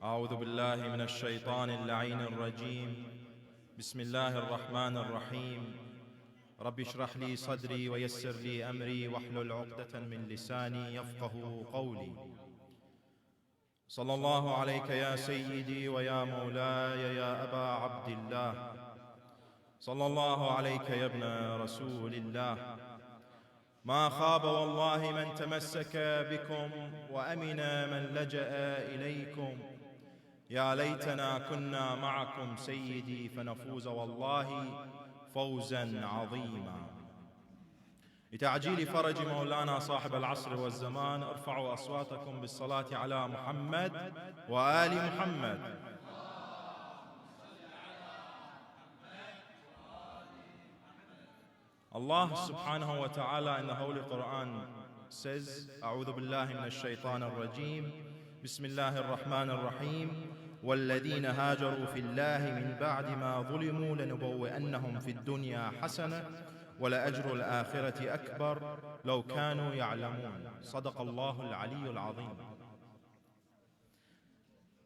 أعوذ بالله من الشيطان اللعين الرجيم. بسم الله الرحمن الرحيم. رب اشرح لي صدري ويسر لي أمري واحلل عقدة من لساني يفقه قولي. صلى الله عليك يا سيدي ويا مولاي يا أبا عبد الله. صلى الله عليك يا ابن رسول الله. ما خاب والله من تمسك بكم وأمن من لجأ إليكم. يا ليتنا كنا معكم سيدي فنفوز والله فوزا عظيما. لتعجيل فرج مولانا صاحب العصر والزمان ارفعوا أصواتكم بالصلاة على محمد وآل محمد. Allah subhanahu wa ta'ala in the Holy Quran says, أعوذ بالله من الشيطان الرجيم بسم الله الرحمن الرحيم والذين هاجروا في الله من بعد ما ظلموا لنبوئنهم في الدنيا حسنة ولأجر الآخرة أكبر لو كانوا يعلمون. صدق الله العلي العظيم.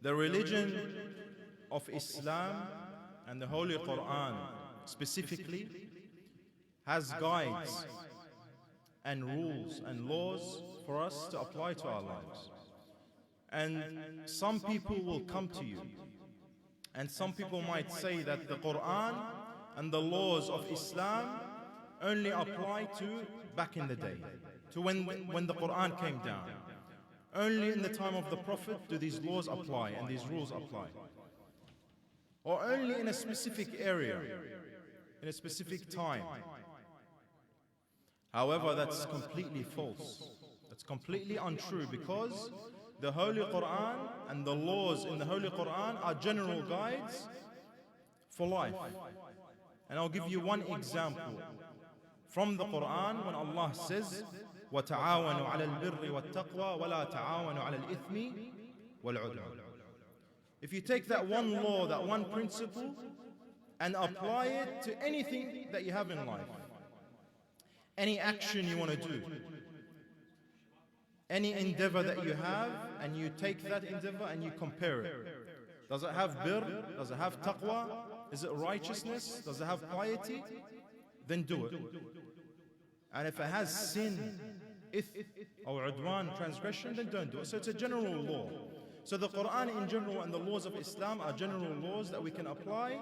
The religion of Islam and the Holy Quran specifically has guides and rules and laws for us to apply to our lives. And some people will come to you, and some people might say that the Quran and the laws of Islam only apply to back in the day, to when the Quran came down. Only in the time of the Prophet do these laws apply and these rules apply. Or only in a specific area, in a specific time. However, that's completely false. That's completely untrue, because the Holy Quran and the laws in the Holy Quran are general guides for life. And I'll give you one example from the Quran when Allah says, وَتَعَاوَنُوا عَلَى الْبِرِّ وَالتَّقْوَى وَلَا تَعَاوَنُوا عَلَى الْإِثْمِ وَالْعُدْوَانِ. If you take that one law, that one principle, and apply it to anything that you have in life, any action you want to do, any endeavor that you have, and you take that endeavor and you compare it. Does it have birr? Does it have taqwa? Is it righteousness? Does it have piety? Then do it. And if it has sin, or udwan, transgression, then don't do it. So it's a general law. So the Quran in general and the laws of Islam are general laws that we can apply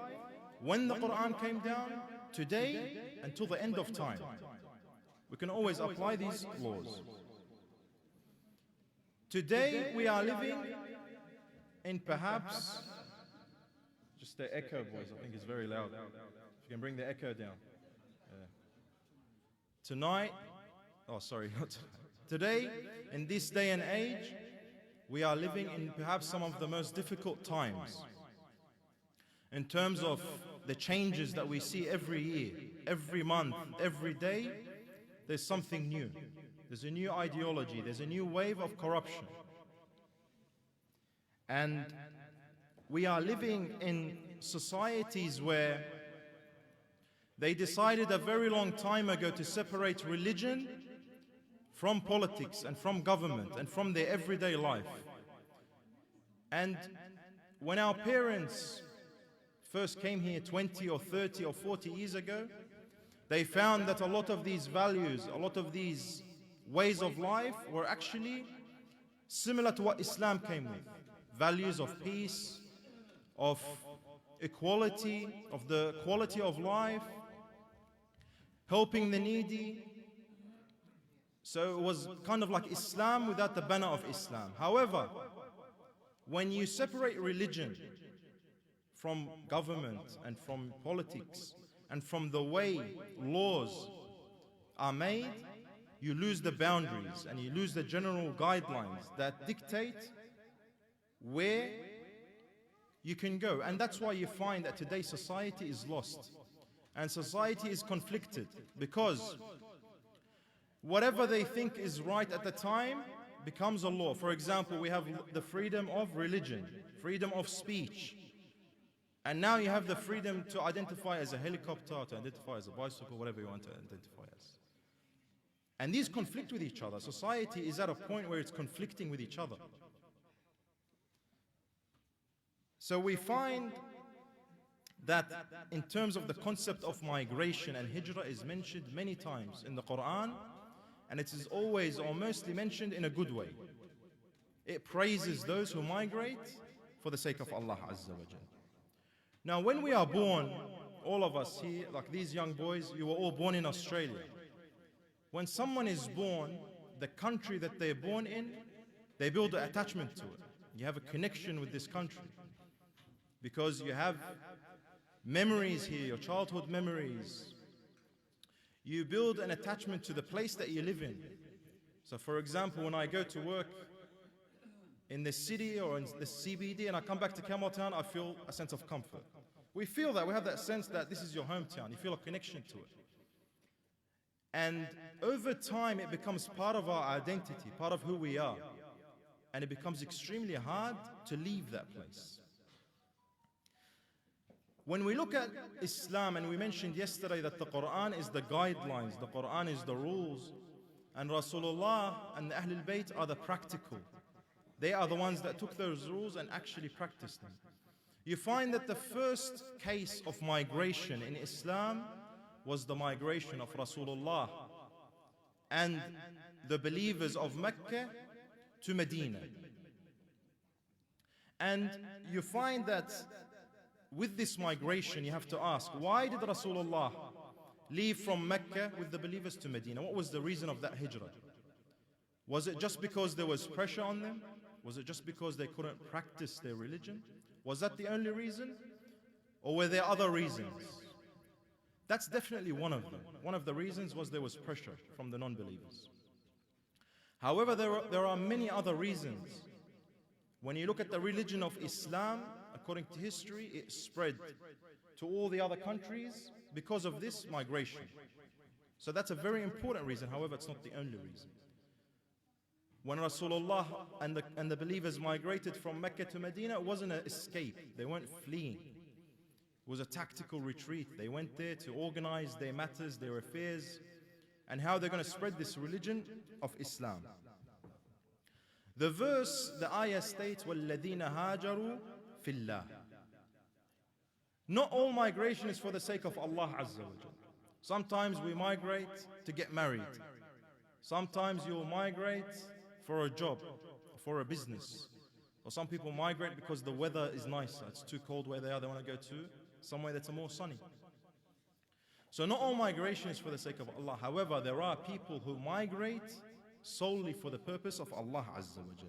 when the Quran came down, today, until the end of time. We can always apply these laws. Today we are living in perhaps, just the echo, boys, I think it's very loud. If you can bring the echo down. Tonight, oh sorry, not today, in this day and age, we are living in perhaps some of the most difficult times in terms of the changes that we see every year, every month, every day. There's something new. There's a new ideology. There's a new wave of corruption. And we are living in societies where they decided a very long time ago to separate religion from politics and from government and from their everyday life. And when our parents first came here 20 or 30 or 40 years ago, they found that a lot of these values, a lot of these ways of life were actually similar to what Islam came with. Values of peace, of equality, of the quality of life, helping the needy. So it was kind of like Islam without the banner of Islam. However, when you separate religion from government and from politics, and from the way laws are made, you lose the boundaries and you lose the general guidelines that dictate where you can go. And that's why you find that today society is lost and society is conflicted, because whatever they think is right at the time becomes a law. For example, we have the freedom of religion, freedom of speech. And now you have the freedom to identify as a helicopter, to identify as a bicycle, whatever you want to identify as. And these conflict with each other. Society is at a point where it's conflicting with each other. So we find that in terms of the concept of migration, and hijrah is mentioned many times in the Quran, and it is always or mostly mentioned in a good way. It praises those who migrate for the sake of Allah Azza wa Jal. Now when we are born, all of us here, like these young boys, you were all born in Australia. When someone is born, the country that they're born in, they build an attachment to it. You have a connection with this country because you have memories here, your childhood memories. You build an attachment to the place that you live in. So for example, when I go to work in the city or in the CBD and I come back to Campbelltown, I feel a sense of comfort. We feel that, we have that sense that this is your hometown. You feel a connection to it. And over time, it becomes part of our identity, part of who we are. And it becomes extremely hard to leave that place. When we look at Islam, and we mentioned yesterday that the Quran is the guidelines, the Quran is the rules, and Rasulullah and the Ahlul Bayt are the practical. They are the ones that took those rules and actually practiced them. You find that the first case of migration in Islam was the migration of Rasulullah and the believers of Mecca to Medina. And you find that with this migration, you have to ask, why did Rasulullah leave from Mecca with the believers to Medina? What was the reason of that hijrah? Was it just because there was pressure on them? Was it just because they couldn't practice their religion? Was that the only reason? Or were there other reasons? That's definitely one of them. One of the reasons was there was pressure from the non-believers. However, there are many other reasons. When you look at the religion of Islam, according to history, it spread to all the other countries because of this migration. So that's a very important reason. However, it's not the only reason. When Rasulullah and the believers migrated from Mecca to Medina, it wasn't an escape. They weren't fleeing. It was a tactical retreat. They went there to organize their matters, their affairs, and how they're going to spread this religion of Islam. The verse, the ayah states, وَالَّذِينَ هَاجَرُوا فِي اللَّهِ. Not all migration is for the sake of Allah Azza wa Jal. Sometimes we migrate to get married. Sometimes you'll migrate for a job, for a business. Or some people migrate because the weather is nicer. It's too cold where they are. They want to go to somewhere that's more sunny. So not all migration is for the sake of Allah. However, there are people who migrate solely for the purpose of Allah Azza wa Jal.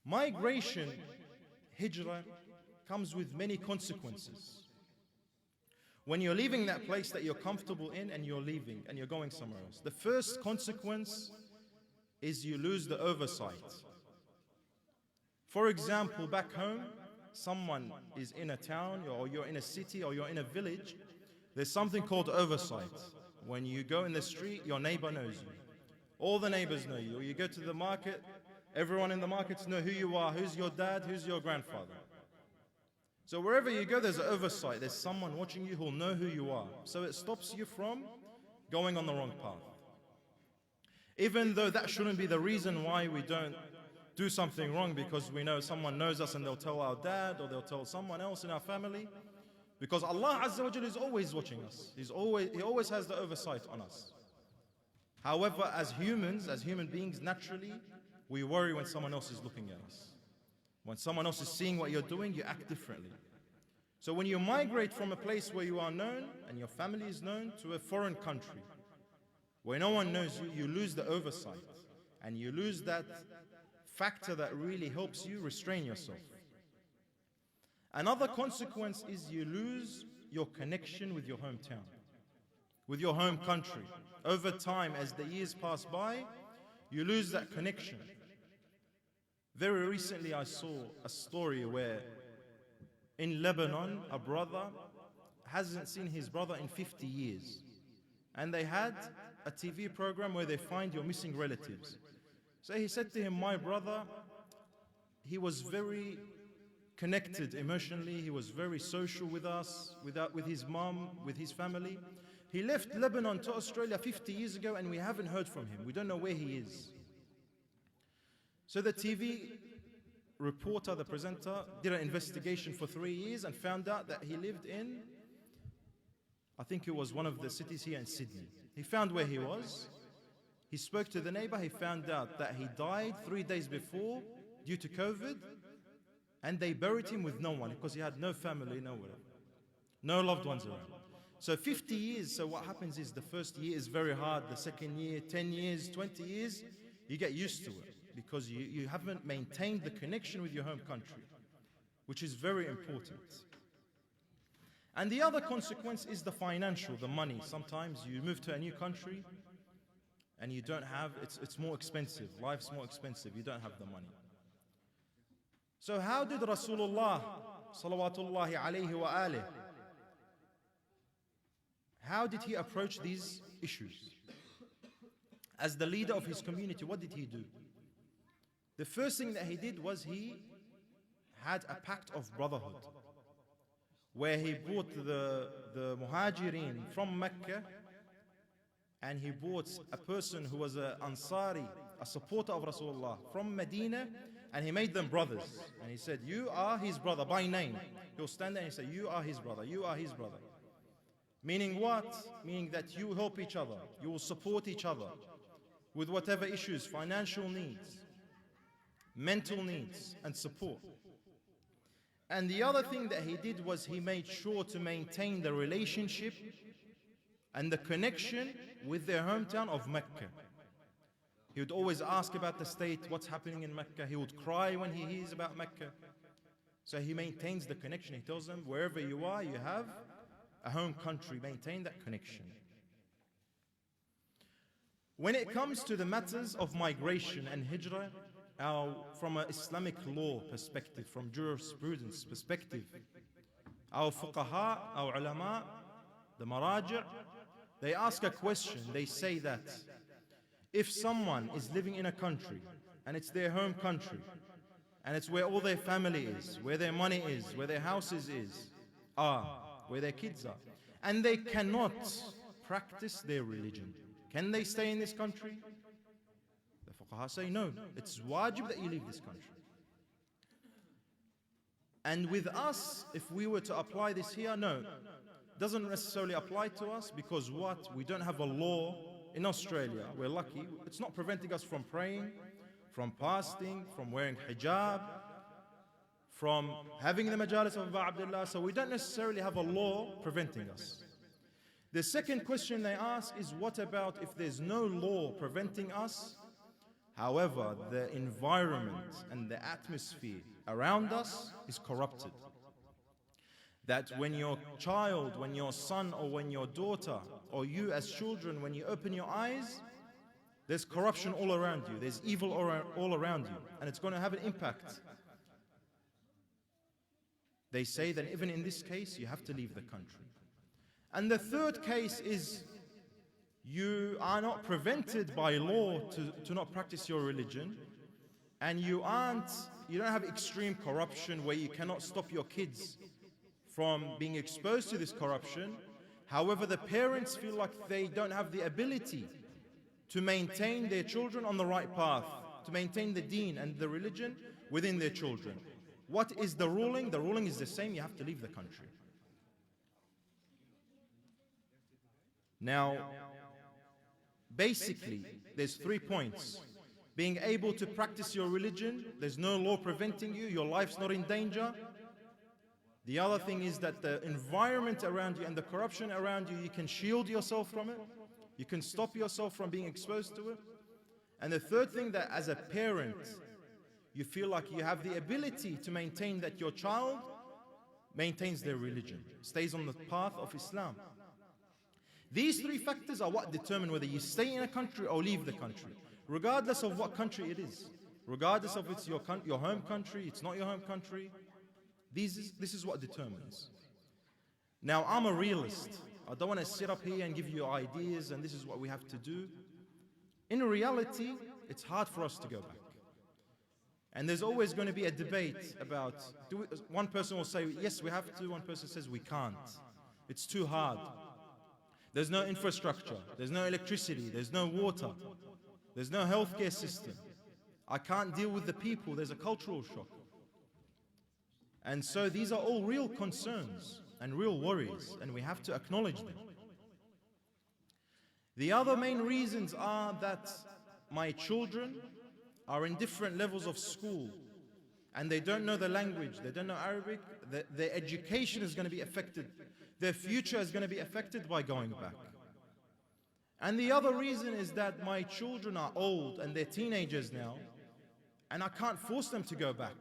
Migration, hijrah, comes with many consequences. When you're leaving that place that you're comfortable in and you're leaving and you're going somewhere else, the first consequence is you lose the oversight. For example, back home, someone is in a town or you're in a city or you're in a village, there's something called oversight. When you go in the street, your neighbor knows you. All the neighbors know you. Or you go to the market, everyone in the markets know who you are, who's your dad, who's your grandfather. So wherever you go, there's an oversight. There's someone watching you who'll know who you are. So it stops you from going on the wrong path. Even though that shouldn't be the reason why we don't do something wrong, because we know someone knows us and they'll tell our dad or they'll tell someone else in our family. Because Allah Azza wa Jal is always watching us. He always has the oversight on us. However, as humans, as human beings, naturally, we worry when someone else is looking at us. When someone else is seeing what you're doing, you act differently. So when you migrate from a place where you are known and your family is known to a foreign country, where no one knows you, you lose the oversight. And you lose that factor that really helps you restrain yourself. Another consequence is you lose your connection with your hometown, with your home country. Over time, as the years pass by, you lose that connection. Very recently I saw a story where in Lebanon, a brother hasn't seen his brother in 50 years. And they had a TV program where they find your missing relatives. So he said to him, my brother, he was very connected emotionally, he was very social with us, with his mom, with his family. He left Lebanon to Australia 50 years ago and we haven't heard from him. We don't know where he is. So the TV reporter, the presenter, did an investigation for 3 years and found out that he lived in, I think it was one of the cities here in Sydney. He found where he was. He spoke to the neighbor. He found out that he died 3 days before due to COVID, and they buried him with no one because he had no family, no whatever, no loved ones around. So 50 years, so what happens is the first year is very hard, the second year, 10 years, 20 years, you get used to it because you haven't maintained the connection with your home country, which is very important. And the other consequence is the financial, the money. Sometimes you move to a new country and you don't have, it's more expensive, life's more expensive, you don't have the money. So how did Rasulullah salawatullahi alayhi wa alih, how did he approach these issues? As the leader of his community, what did he do? The first thing that he did was he had a pact of brotherhood, where he brought the muhajirin from Mecca, and he brought a person who was an Ansari, a supporter of Rasulullah from Medina, and he made them brothers. And he said, you are his brother by name. He'll stand there and he said, you are his brother, you are his brother. Meaning what? Meaning that you help each other, you will support each other with whatever issues, financial needs, mental needs, and support. And the other thing that he did was he made sure to maintain the relationship and the connection with their hometown of Mecca. He would always ask about the state, what's happening in Mecca. He would cry when he hears about Mecca. So he maintains the connection. He tells them, wherever you are, you have a home country. Maintain that connection. When it comes to the matters of migration and hijrah, from an Islamic law perspective, from jurisprudence perspective, our fuqaha, our ulama, the maraji', they ask a question. They say that if someone is living in a country and it's their home country and it's where all their family is, where their money is, where their houses are, where their kids are, and they cannot practice their religion, can they stay in this country? The fuqaha say no, it's wajib that you leave this country. And with us, if we were to apply this here, no, doesn't necessarily apply to us, because what? We don't have a law in Australia. We're lucky. It's not preventing us from praying, from fasting, from wearing hijab, from having the majalis of Abu Abdullah. So we don't necessarily have a law preventing us. The second question they ask is, what about if there's no law preventing us? However, the environment and the atmosphere around us is corrupted. That when your child, when your son or when your daughter, or you as children, when you open your eyes, there's corruption all around you, there's evil all around you, and it's going to have an impact. They say that even in this case, you have to leave the country. And the third case is, you are not prevented by law to not practice your religion, and you don't have extreme corruption where you cannot stop your kids from being exposed to this corruption. However, the parents feel like they don't have the ability to maintain their children on the right path, to maintain the deen and the religion within their children. What is the ruling? The ruling is the same, you have to leave the country. Now, basically, there's 3 points. Being able to practice your religion, there's no law preventing you, your life's not in danger. The other thing is that the environment around you and the corruption around you, you can shield yourself from it. You can stop yourself from being exposed to it. And the third thing, that as a parent, you feel like you have the ability to maintain that your child maintains their religion, stays on the path of Islam. These 3 factors are what determine whether you stay in a country or leave the country, regardless of what country it is, regardless of it's your home country, it's not your home country. This is what determines. Now, I'm a realist. I don't want to sit up here and give you ideas and this is what we have to do. In reality, it's hard for us to go back. And there's always going to be a debate about, one person will say, yes, we have to, one person says we can't. It's too hard. There's no infrastructure, there's no electricity, there's no water, there's no healthcare system. I can't deal with the people, there's a cultural shock. And so these are all real concerns and real worries, and we have to acknowledge them. The other main reasons are that my children are in different levels of school and they don't know the language, they don't know Arabic, their education is going to be affected, their future is going to be affected by going back. And the other reason is that my children are old and they're teenagers now, and I can't force them to go back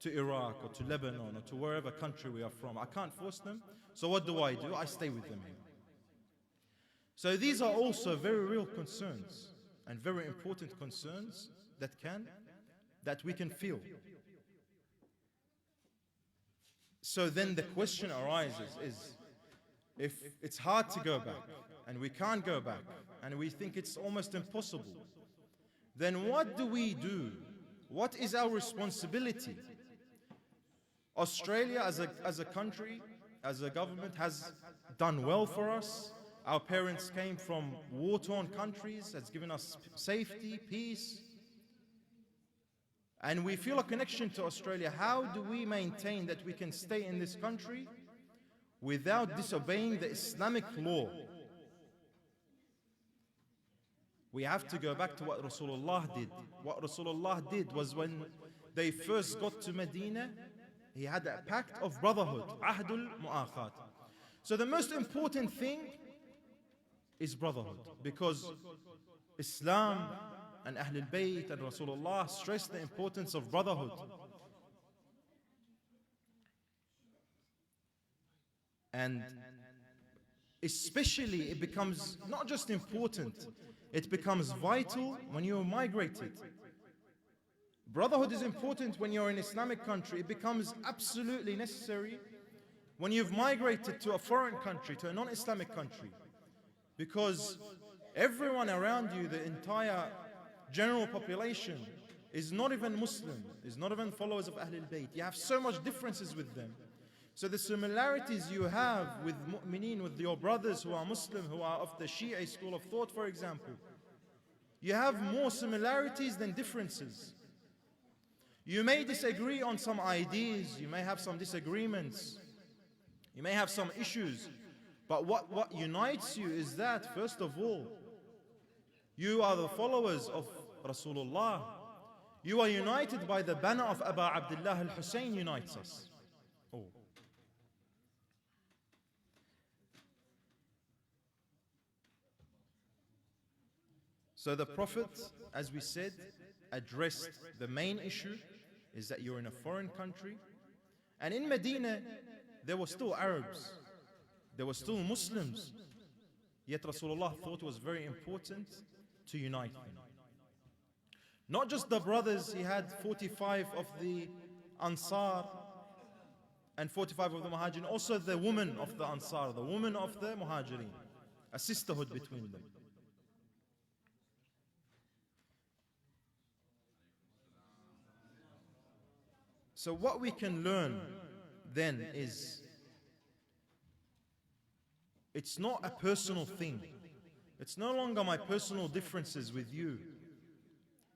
to Iraq or to Lebanon or to wherever country we are from. I can't force them. So what do? I stay with them here. So these are also very real concerns and very important concerns that we can feel. So then the question arises is, if it's hard to go back and we can't go back and we think it's almost impossible, then what do we do? What is our responsibility? Australia as a country, as a government, has done well for us. Our parents came from war-torn countries, has given us safety, peace. And we feel a connection to Australia. How do we maintain that we can stay in this country without disobeying the Islamic law? We have to go back to what Rasulullah did. What Rasulullah did was, when they first got to Medina, he had a pact of brotherhood, Ahdul Mu'akhat. So the most important thing is brotherhood, because Islam and Ahlul Bayt and Rasulullah stressed the importance of brotherhood. And especially it becomes not just important, it becomes vital when you're migrated. Brotherhood is important when you're in an Islamic country. It becomes absolutely necessary when you've migrated to a foreign country, to a non-Islamic country. Because everyone around you, the entire general population, is not even Muslim, is not even followers of Ahlul Bayt. You have so much differences with them. So the similarities you have with mu'mineen, with your brothers who are Muslim, who are of the Shia school of thought, for example, you have more similarities than differences. You may disagree on some ideas, you may have some disagreements, you may have some issues, but what unites you is that, first of all, you are the followers of Rasulullah. You are united by the banner of Abu Abdullah al-Hussein unites us. Oh. So the Prophet, as we said, addressed the main issue is that you're in a foreign country. And in Medina, there were still Arabs, there were still Muslims. Yet Rasulullah thought it was very important to unite them. Not just the brothers, he had 45 of the Ansar and 45 of the Muhajirin, also the women of the Ansar, the women of the Muhajirin, a sisterhood between them. So what we can learn then is, it's not a personal thing. It's no longer my personal differences with you.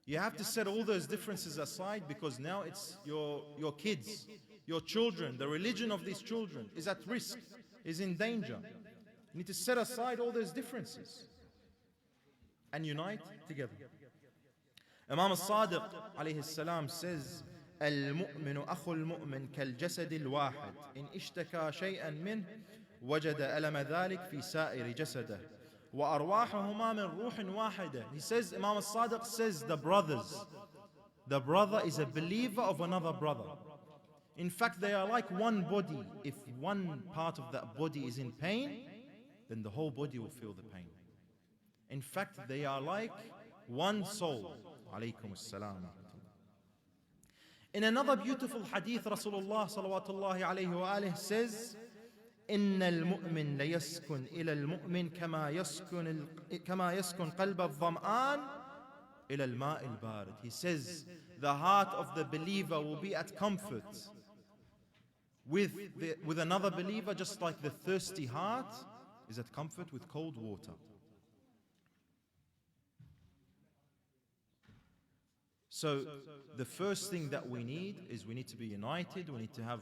You have to set all those differences aside, because now it's your kids, your children, the religion of these children is at risk, is in danger. You need to set aside all those differences and unite together. Imam al-Sadiq alayhi salam says, المؤمن أخو المؤمن كالجسد الواحد إن اشتكى شيئا منه وجد ألم ذلك في سائر جسده وأرواحهما من روح واحدة. He says, Imam al-Sadiq says, the brother is a believer of another brother. In fact, they are like one body. If one part of that body is in pain, then the whole body will feel the pain. In fact, they are like one soul. Alaykum as-salam. In another beautiful hadith, Rasulullah salawatullahi alayhi wa alihi says, إن المؤمن ليسكن إلى المؤمن كما يسكن قلب الظمآن إلى الماء البارد. He says, the heart of the believer will be at comfort with another believer, just like the thirsty heart is at comfort with cold water. So the first thing that we need is we need to be united, we need to have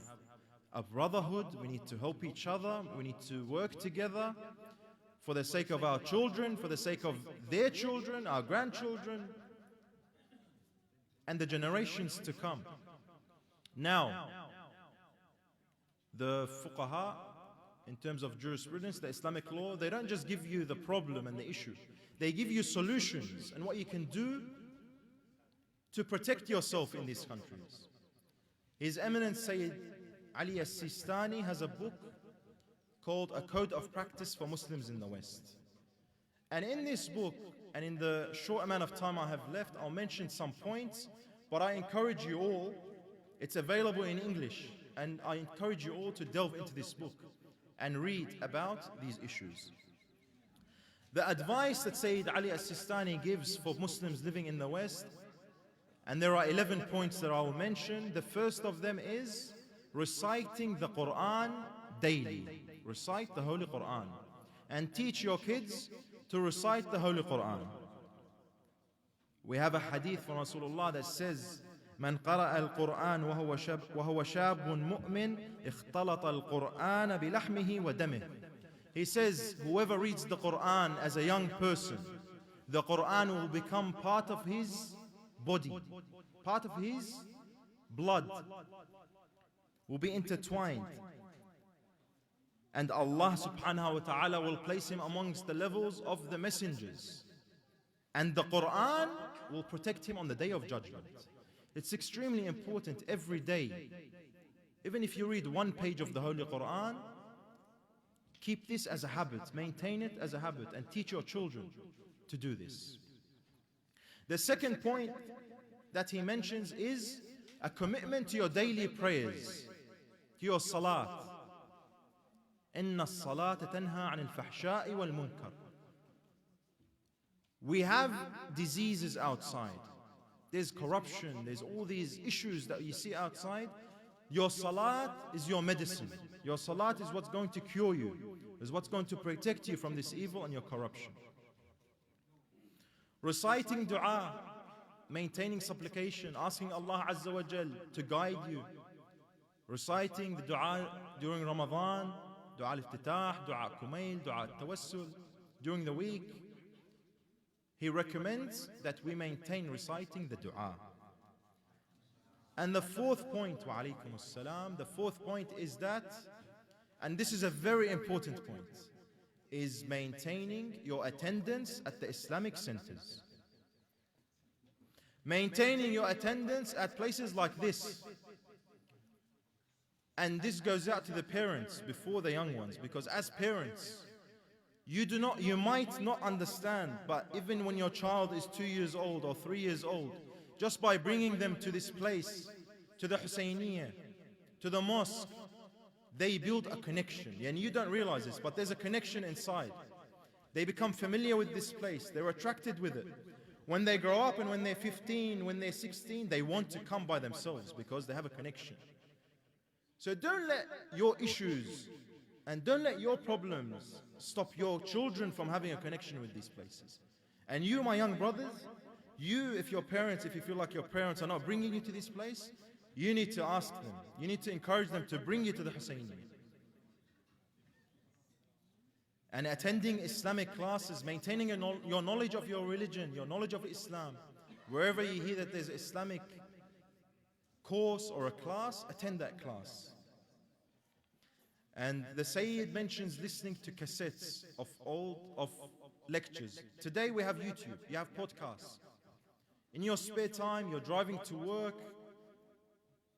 a brotherhood, we need to help each other, we need to work together for the sake of our children, for the sake of their children, our grandchildren, and the generations to come. Now, the fuqaha, in terms of jurisprudence, the Islamic law, they don't just give you the problem and the issue. They give you solutions and what you can do to protect yourself in these countries. His Eminence Sayyid Ali as-Sistani has a book called A Code of Practice for Muslims in the West. And in this book, and in the short amount of time I have left, I'll mention some points, but I encourage you all, it's available in English, and I encourage you all to delve into this book and read about these issues. The advice that Sayyid Ali as-Sistani gives for Muslims living in the West, and there are 11 points that I will mention. The first of them is reciting the Quran daily. Recite the Holy Quran and teach your kids to recite the Holy Quran. We have a hadith from Rasulullah that says, من قرأ القرآن وهو شاب مؤمن اختلط القرآن بلحمه ودمه. He says, whoever reads the Quran as a young person, the Quran will become part of his body, part of his blood, will be intertwined. And Allah subhanahu wa ta'ala will place him amongst the levels of the messengers. And the Quran will protect him on the day of judgment. It's extremely important every day. Even if you read one page of the Holy Quran, keep this as a habit, maintain it as a habit, and teach your children to do this. The second point that he mentions is a commitment to your daily prayers, to your salat. إن الصلاة تنهى عن الفحشاء والمنكر. We have diseases outside. There's corruption, there's all these issues that you see outside. Your salat is your medicine. Your salat is what's going to cure you, is what's going to protect you from this evil and your corruption. Reciting dua, maintaining supplication, asking Allah Azza wa Jal to guide you. Reciting the dua during Ramadan, dua al-iftitah, dua kumail, dua al-tawassul, during the week. He recommends that we maintain reciting the dua. And the fourth point, wa alaykum as-salam, the fourth point is that, and this is a very important point, is maintaining your attendance at the Islamic centers. Maintaining your attendance at places like this. And this goes out to the parents before the young ones, because as parents, you might not understand, but even when your child is 2 years old or 3 years old, just by bringing them to this place, to the Husayniyah, to the mosque, they build a connection. And you don't realize this, but there's a connection inside. They become familiar with this place, they're attracted with it. When they grow up and when they're 15, when they're 16, they want to come by themselves because they have a connection. So don't let your issues and don't let your problems stop your children from having a connection with these places. And you, my young brothers, if your parents, if you feel like your parents are not bringing you to this place, you need to ask them, you need to encourage them to bring you to the Husayniyah. And attending Islamic classes, maintaining your knowledge of your religion, your knowledge of Islam. Wherever you hear that there's Islamic course or a class, attend that class. And the Sayyid mentions listening to cassettes of lectures. Today we have YouTube, you have podcasts. In your spare time, you're driving to work,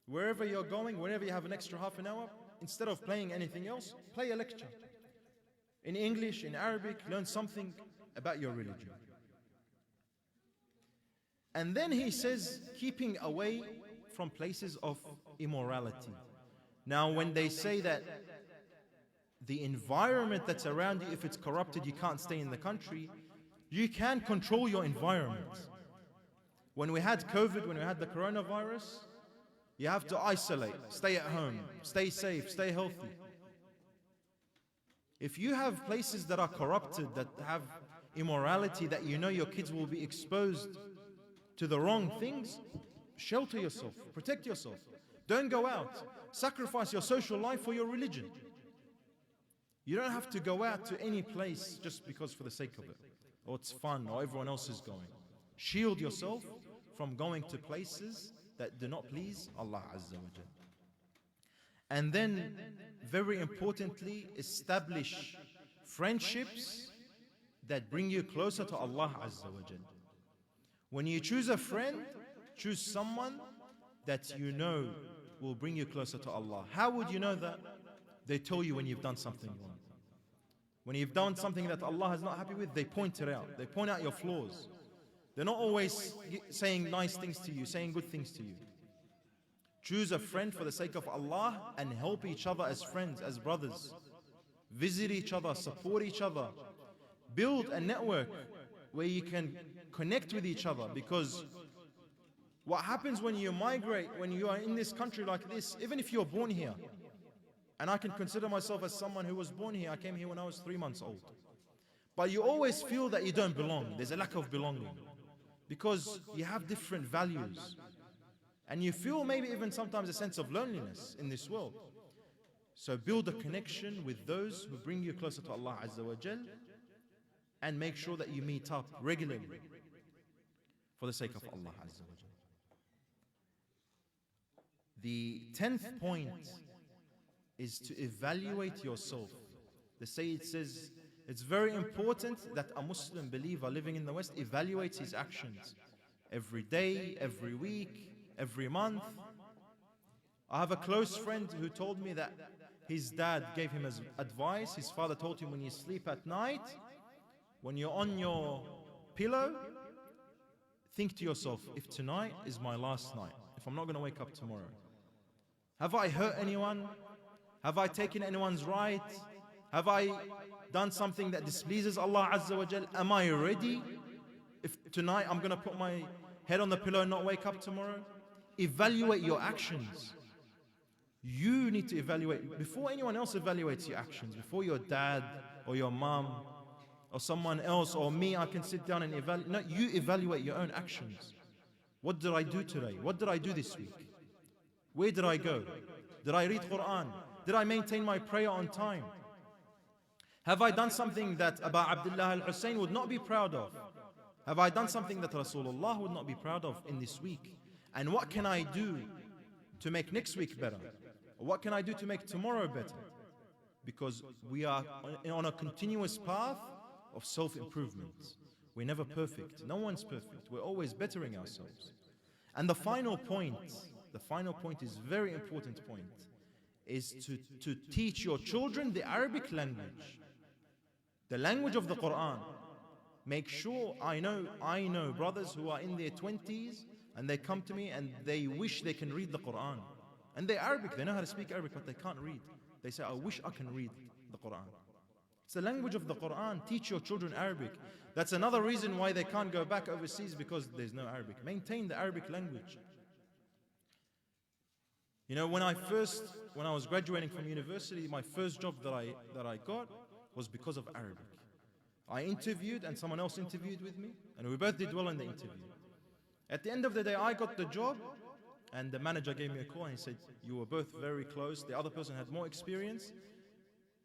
wherever you're going, whenever you have an extra half an hour, instead of playing anything else, play a lecture. In English, in Arabic, learn something about your religion. And then he says, keeping away from places of immorality. Now, when they say that the environment that's around you, if it's corrupted, you can't stay in the country, you can control your environment. When we had COVID, when we had the coronavirus, you have to isolate, stay at home, stay safe, stay healthy. If you have places that are corrupted, that have immorality, that you know your kids will be exposed to the wrong things, shelter yourself, protect yourself. Don't go out. Sacrifice your social life for your religion. You don't have to go out to any place just because for the sake of it, or it's fun, or everyone else is going. Shield yourself from going to places that do not please Allah Azza wa Jal. And then, very importantly, establish friendships that bring you closer to Allah Azza wa Jal. When you choose a friend, choose someone that you know will bring you closer to Allah. How would you know that? They tell you when you've done something wrong. When you've done something that Allah is not happy with, they point it out. They point out your flaws. They're not always saying nice things to you, saying good things to you. Choose a friend for the sake of Allah and help each other as friends, as brothers. Visit each other, support each other. Build a network where you can connect with each other, because what happens when you migrate, when you are in this country like this, even if you're born here, and I can consider myself as someone who was born here, I came here when I was 3 months old. But you always feel that you don't belong. There's a lack of belonging because you have different values. And you feel maybe even sometimes a sense of loneliness in this world. So build a connection with those who bring you closer to Allah Azza wa Jal, and make sure that you meet up regularly for the sake of Allah Azza wa Jal. The 10th point is to evaluate yourself. The Sayyid says, it's very important that a Muslim believer living in the West evaluates his actions every day, every week, every month. I have a close friend who told me that his dad gave him as advice. His father told him, when you sleep at night, when you're on your pillow, think to yourself, if tonight is my last night, if I'm not going to wake up tomorrow, have I hurt anyone? Have I taken anyone's right? Have I done something that displeases Allah Azza wa Jal? Am I ready? If tonight I'm going to put my head on the pillow and not wake up tomorrow? Evaluate your actions. You need to evaluate before anyone else evaluates your actions. Before your dad or your mom or someone else or me, I can sit down and evaluate. No, you evaluate your own actions. What did I do today? What did I do this week? Where did I go? Did I read Quran? Did I maintain my prayer on time? Have I done something that Abu Abdullah al-Hussein would not be proud of? Have I done something that Rasulullah would not be proud of in this week? And what can I do to make next week better? What can I do to make tomorrow better? Because we are on a continuous path of self-improvement. We're never perfect. No one's perfect. We're always bettering ourselves. And the final point is a very important point, is to teach your children the Arabic language, the language of the Quran. Make sure, I know brothers who are in their 20s and they come to me and they wish they can read the Quran. And they're Arabic, they know how to speak Arabic, but they can't read. They say, I wish I can read the Quran. It's the language of the Quran. Teach your children Arabic. That's another reason why they can't go back overseas, because there's no Arabic. Maintain the Arabic language. You know, when I was graduating from university, my first job that I got was because of Arabic. I interviewed and someone else interviewed with me, and we both did well in the interview. At the end of the day, I got the job, and the manager gave me a call and he said, you were both very close. The other person had more experience,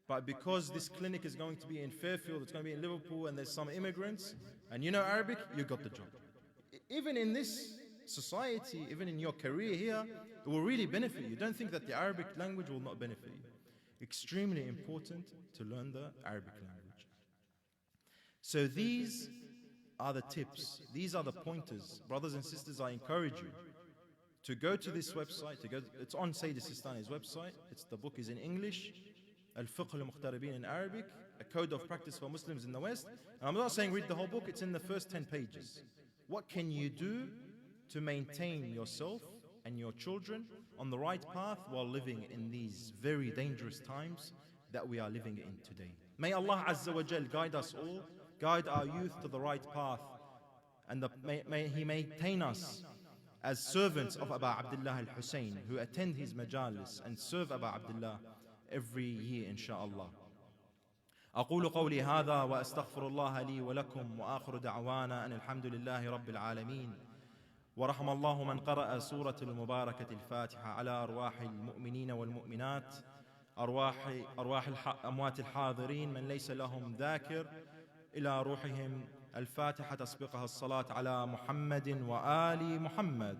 but because this clinic is going to be in Fairfield, it's going to be in Liverpool, and there's some immigrants, and you know Arabic, you got the job. Even in this society, even in your career here, it will really benefit you. Don't think that the Arabic language will not benefit you. Extremely important to learn the Arabic language. So these are the tips. These are the pointers. Brothers and sisters, I encourage you to go to this website. It's on Sayyid Sistani's website. The book is in English. Al-Fiqh al-Mukhtaribin in Arabic, a code of practice for Muslims in the West. And I'm not saying read the whole book. It's in the first 10 pages. What can you do to maintain yourself and your children on the right path while living in these very dangerous times that we are living in today? May Allah Azza wa Jal guide us all, guide our youth to the right path, and may He maintain us as servants of Abu Abdullah al-Hussein, who attend his majalis and serve Abu Abdullah every year, inshaAllah. أقول قولي هذا وأستغفر الله لي ولكم وآخر دعوانا أن الحمد لله رب العالمين ورحم الله من قرأ سورة المباركة الفاتحة على أرواح المؤمنين والمؤمنات، أرواح أموات الحاضرين من ليس لهم ذاكر، إلى روحهم الفاتحة تسبقها الصلاة على محمد وآل محمد.